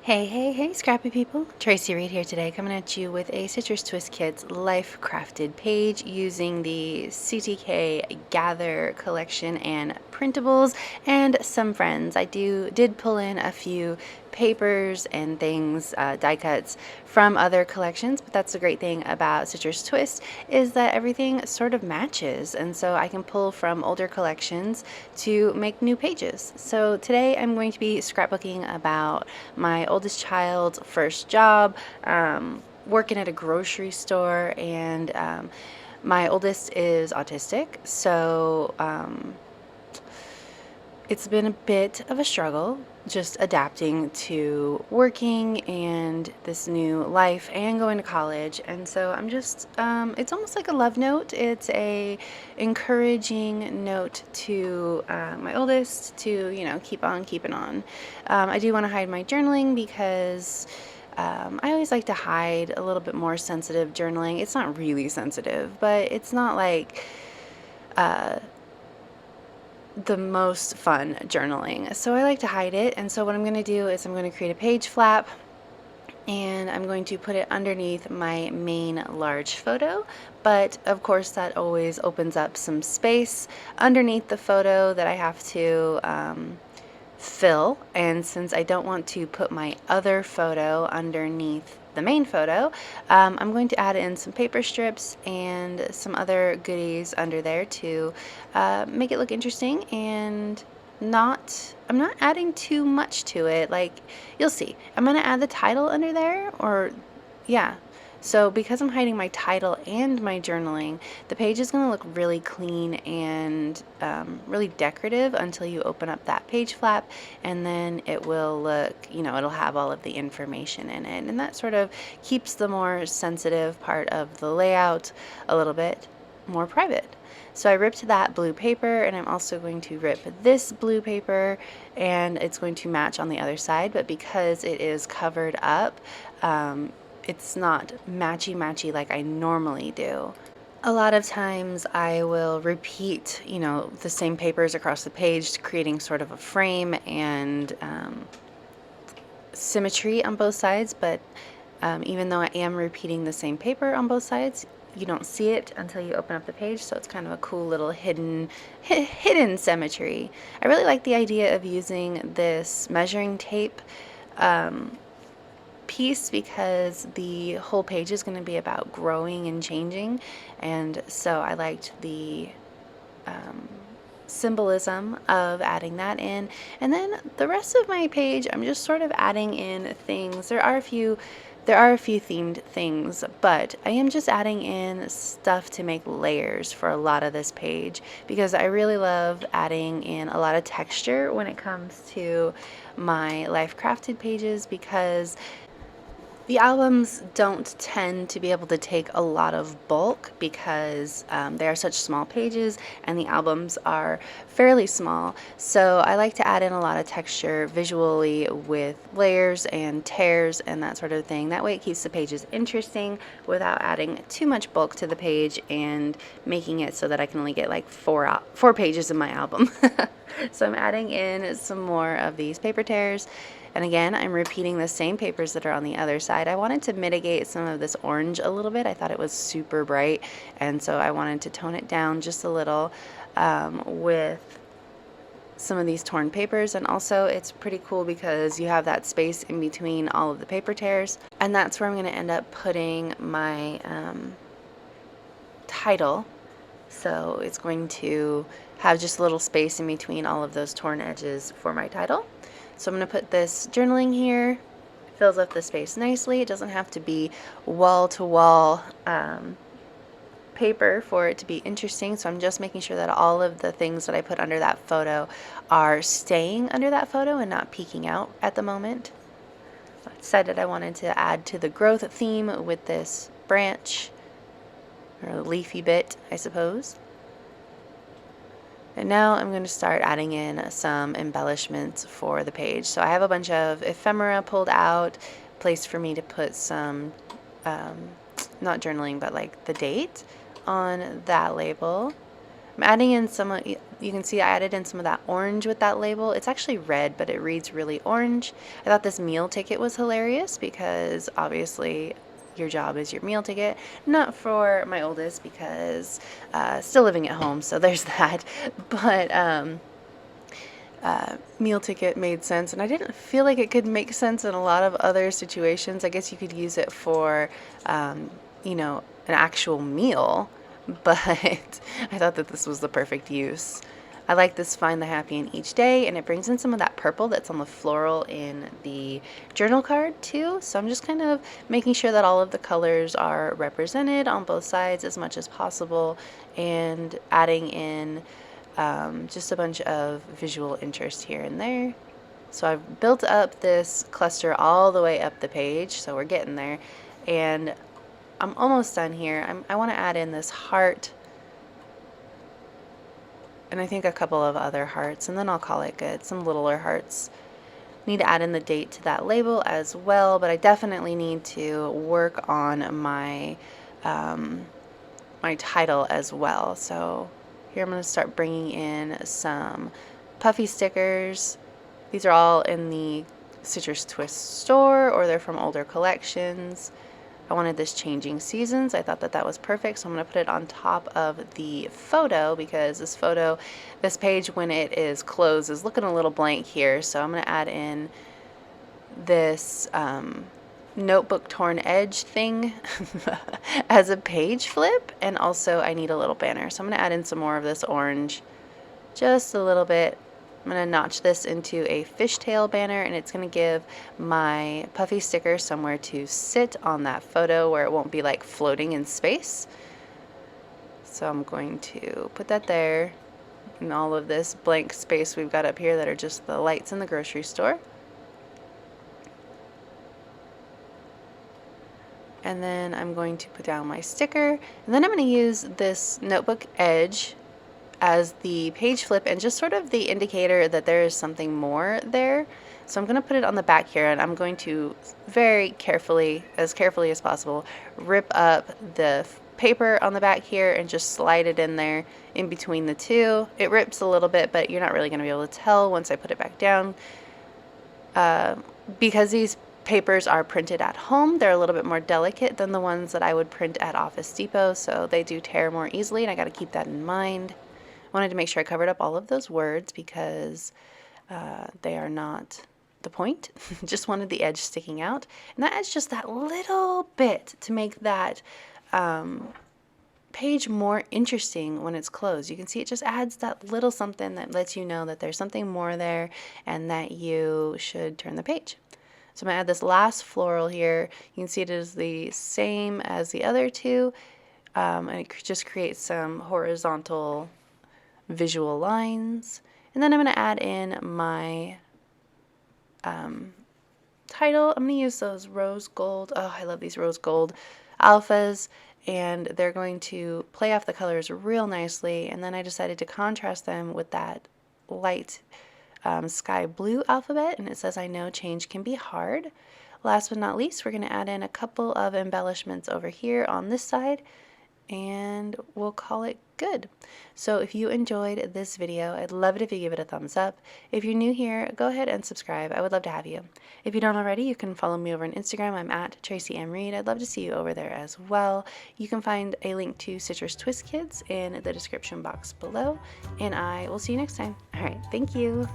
Hey, hey, hey, scrappy people. Tracy Reed here today, coming at you with a Citrus Twist Kids Life Crafted page using the CTK Gather collection and printables and some friends. I did pull in a few papers and things, die cuts from other collections, but that's the great thing about Citrus Twist is that everything sort of matches, and so I can pull from older collections to make new pages. So today I'm going to be scrapbooking about my oldest child's first job, working at a grocery store, and my oldest is autistic, so it's been a bit of a struggle just adapting to working and this new life and going to college. And so I'm just it's almost like a love note. It's a encouraging note to my oldest to, keep on keeping on. I do want to hide my journaling because I always like to hide a little bit more sensitive journaling. It's not really sensitive, but it's not like the most fun journaling. So I like to hide it. And so what I'm going to do is I'm going to create a page flap, and I'm going to put it underneath my main large photo. But of course that always opens up some space underneath the photo that I have to fill. And since I don't want to put my other photo underneath the main photo, I'm going to add in some paper strips and some other goodies under there to make it look interesting, and I'm not adding too much to it. Like, you'll see. I'm going to add the title under there, or yeah. So because I'm hiding my title and my journaling, the page is going to look really clean and really decorative until you open up that page flap, and then it will look, it'll have all of the information in it, and that sort of keeps the more sensitive part of the layout a little bit more private. So I ripped that blue paper, and I'm also going to rip this blue paper, and it's going to match on the other side, but because it is covered up, it's not matchy like I normally do. A lot of times I will repeat, the same papers across the page, creating sort of a frame and symmetry on both sides, but even though I am repeating the same paper on both sides, you don't see it until you open up the page, so it's kind of a cool little hidden symmetry. I really like the idea of using this measuring tape piece because the whole page is going to be about growing and changing, and so I liked the symbolism of adding that in. And then the rest of my page, I'm just sort of adding in things. There are a few themed things, but I am just adding in stuff to make layers for a lot of this page because I really love adding in a lot of texture when it comes to my Life Crafted pages, because the albums don't tend to be able to take a lot of bulk because they are such small pages and the albums are fairly small. So I like to add in a lot of texture visually with layers and tears and that sort of thing. That way it keeps the pages interesting without adding too much bulk to the page and making it so that I can only get like four pages in my album. So I'm adding in some more of these paper tears. And again, I'm repeating the same papers that are on the other side. I wanted to mitigate some of this orange a little bit. I thought it was super bright, and so I wanted to tone it down just a little with some of these torn papers. And also it's pretty cool because you have that space in between all of the paper tears, and that's where I'm going to end up putting my title. So it's going to have just a little space in between all of those torn edges for my title. So I'm going to put this journaling here. It fills up the space nicely. It doesn't have to be wall-to-wall paper for it to be interesting. So I'm just making sure that all of the things that I put under that photo are staying under that photo and not peeking out at the moment. I decided I wanted to add to the growth theme with this branch, or leafy bit, I suppose. And now I'm going to start adding in some embellishments for the page. So I have a bunch of ephemera pulled out, place for me to put some, not journaling, but like the date on that label. I'm adding in some of, you can see I added in some of that orange with that label. It's actually red, but it reads really orange. I thought this meal ticket was hilarious because obviously your job is your meal ticket. Not for my oldest because still living at home, so there's that. But meal ticket made sense, and I didn't feel like it could make sense in a lot of other situations. I guess you could use it for, you know, an actual meal, but I thought that this was the perfect use. I like this find the happy in each day, and it brings in some of that purple that's on the floral in the journal card too. So I'm just kind of making sure that all of the colors are represented on both sides as much as possible, and adding in just a bunch of visual interest here and there. So I've built up this cluster all the way up the page, so we're getting there, and I'm almost done here. I want to add in this heart, and I think a couple of other hearts, and then I'll call it good. Some littler hearts. Need to add in the date to that label as well, but I definitely need to work on my my title as well. So here I'm going to start bringing in some puffy stickers. These are all in the Citrus Twist store, or they're from older collections. I wanted this changing seasons. I thought that that was perfect, so I'm going to put it on top of the photo because this page when it is closed is looking a little blank here. So I'm going to add in this notebook torn edge thing as a page flip, and also I need a little banner. So I'm going to add in some more of this orange, just a little bit. I'm going to notch this into a fishtail banner, and it's going to give my puffy sticker somewhere to sit on that photo where it won't be like floating in space. So I'm going to put that there, and all of this blank space we've got up here that are just the lights in the grocery store. And then I'm going to put down my sticker, and then I'm going to use this notebook edge as the page flip and just sort of the indicator that there is something more there. So I'm going to put it on the back here, and I'm going to very carefully as possible, rip up the paper on the back here and just slide it in there in between the two. It rips a little bit, but you're not really going to be able to tell once I put it back down. Because these papers are printed at home, they're a little bit more delicate than the ones that I would print at Office Depot, so they do tear more easily, and I got to keep that in mind. Wanted to make sure I covered up all of those words because they are not the point. Just wanted the edge sticking out, and that adds just that little bit to make that page more interesting when it's closed. You can see it just adds that little something that lets you know that there's something more there and that you should turn the page. So I'm going to add this last floral here. You can see it is the same as the other two, and it just creates some horizontal visual lines. And then I'm going to add in my title. I'm going to use those rose gold. Oh, I love these rose gold alphas, and they're going to play off the colors real nicely. And then I decided to contrast them with that light sky blue alphabet, and it says, "I know change can be hard." Last but not least, we're going to add in a couple of embellishments over here on this side, and we'll call it good. So if you enjoyed this video, I'd love it if you give it a thumbs up. If you're new here, go ahead and subscribe. I would love to have you. If you don't already, you can follow me over on Instagram. I'm at Tracy M. Reed. I'd love to see you over there as well. You can find a link to Citrus Twist Kids in the description box below, and I will see you next time. All right, thank you.